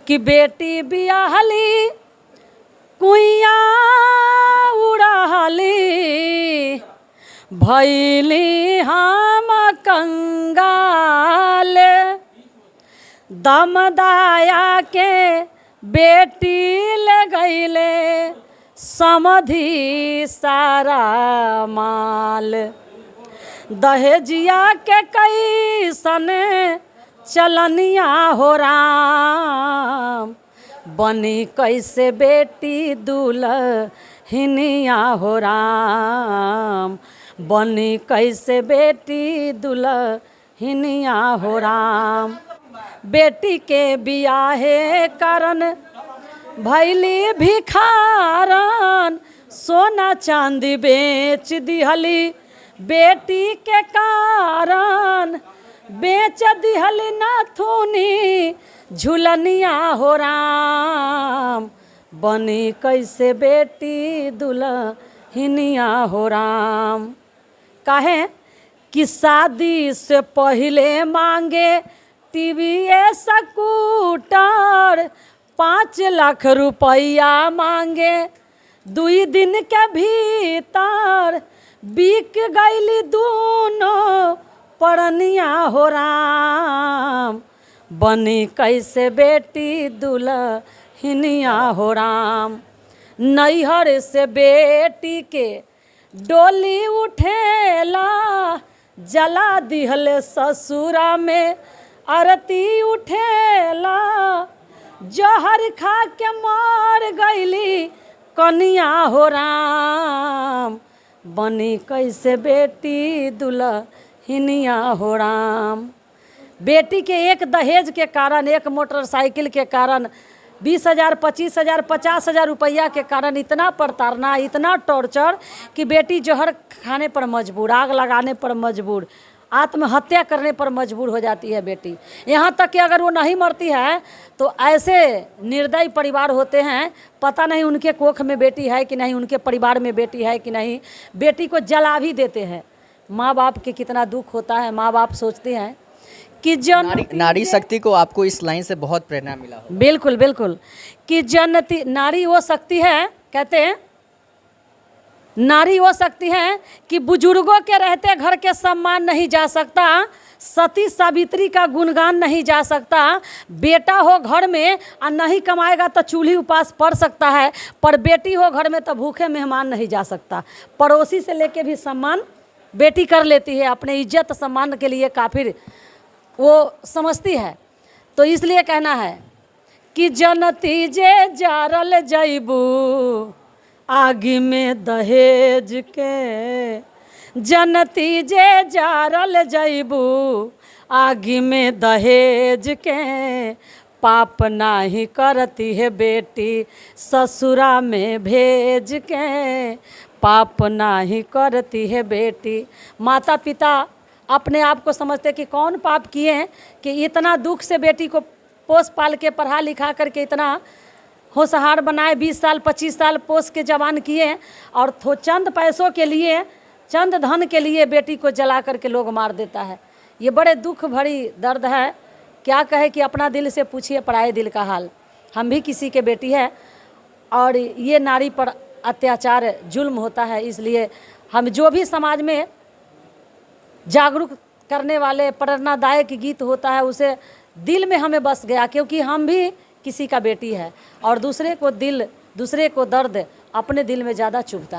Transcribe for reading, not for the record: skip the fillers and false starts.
कि बेटी बियाहली कुइया उड़ाली भैली हम कंगाल। दमदाया के बेटी ले गईले समधि सारा माल। दहेजिया के कैसन चलनिया हो राम, बनी कैसे बेटी दुल्हनिया हो राम, बनी कैसे बेटी दुल्हनिया हो राम। बेटी के बियाहे कारण भैली भिखारन, सोना चांदी बेच दिहली बेटी के कारण, बेच दिहली नाथुनी झुलनिया हो राम, बनी कैसे बेटी दुल्हनिया हो राम। काहे कि शादी से पहले मांगे टीवी स्कूटर, 5 लाख रुपया मांगे 2 दिन के भीतर, बिक गईली दोनों परनिया हो राम, बनी कैसे बेटी दुल्हनिया हो राम। नैहर से बेटी के डोली उठेला, जला दिहले ससुरा में आरती उठेला, जहर खा के मर गईली कनिया हो राम, बनी कैसे बेटी दुल्हनिया हो राम। बेटी के एक दहेज के कारण, एक मोटरसाइकिल के कारण, 20,000, 25,000, 50,000 रुपया के कारण इतना प्रताड़ना, इतना टॉर्चर कि बेटी जहर खाने पर मजबूर, आग लगाने पर मजबूर, आत्महत्या करने पर मजबूर हो जाती है बेटी। यहाँ तक कि अगर वो नहीं मरती है तो ऐसे निर्दयी परिवार होते हैं, पता नहीं उनके कोख में बेटी है कि नहीं, उनके परिवार में बेटी है कि नहीं, बेटी को जला भी देते हैं। माँ बाप के कितना दुख होता है। माँ बाप सोचते हैं कि नारी शक्ति को आपको इस लाइन से बहुत प्रेरणा मिला हो। बिल्कुल बिल्कुल, कि जनती नारी वो शक्ति है, कहते हैं नारी वो शक्ति है कि बुजुर्गों के रहते घर के सम्मान नहीं जा सकता, सती सावित्री का गुणगान नहीं जा सकता। बेटा हो घर में और नहीं कमाएगा तो चूल्ही उपास पड़ सकता है, पर बेटी हो घर में तो भूखे मेहमान नहीं जा सकता। पड़ोसी से लेके भी सम्मान बेटी कर लेती है, अपने इज्जत सम्मान के लिए काफिर वो समझती है। तो इसलिए कहना है कि जनती जे जारल जैबू आगे में दहेज के, जनती जे जारल जैबू आगे में दहेज के, पाप नाही करती है बेटी ससुरा में भेज के, पाप नाही करती है बेटी। माता पिता अपने आप को समझते कि कौन पाप किए हैं कि इतना दुख से बेटी को पोस पाल के पढ़ा लिखा करके इतना होशियार बनाए, 20 साल 25 साल पोस के जवान किए, और चंद पैसों के लिए, चंद धन के लिए बेटी को जला करके लोग मार देता है। ये बड़े दुख भरी दर्द है। क्या कहे कि अपना दिल से पूछिए पराए दिल का हाल। हम भी किसी के बेटी है और ये नारी पर अत्याचार जुल्म होता है। इसलिए हम जो भी समाज में जागरूक करने वाले प्रेरणादायक गीत होता है उसे दिल में हमें बस गया, क्योंकि हम भी किसी का बेटी है और दूसरे को दर्द अपने दिल में ज़्यादा चुभता है।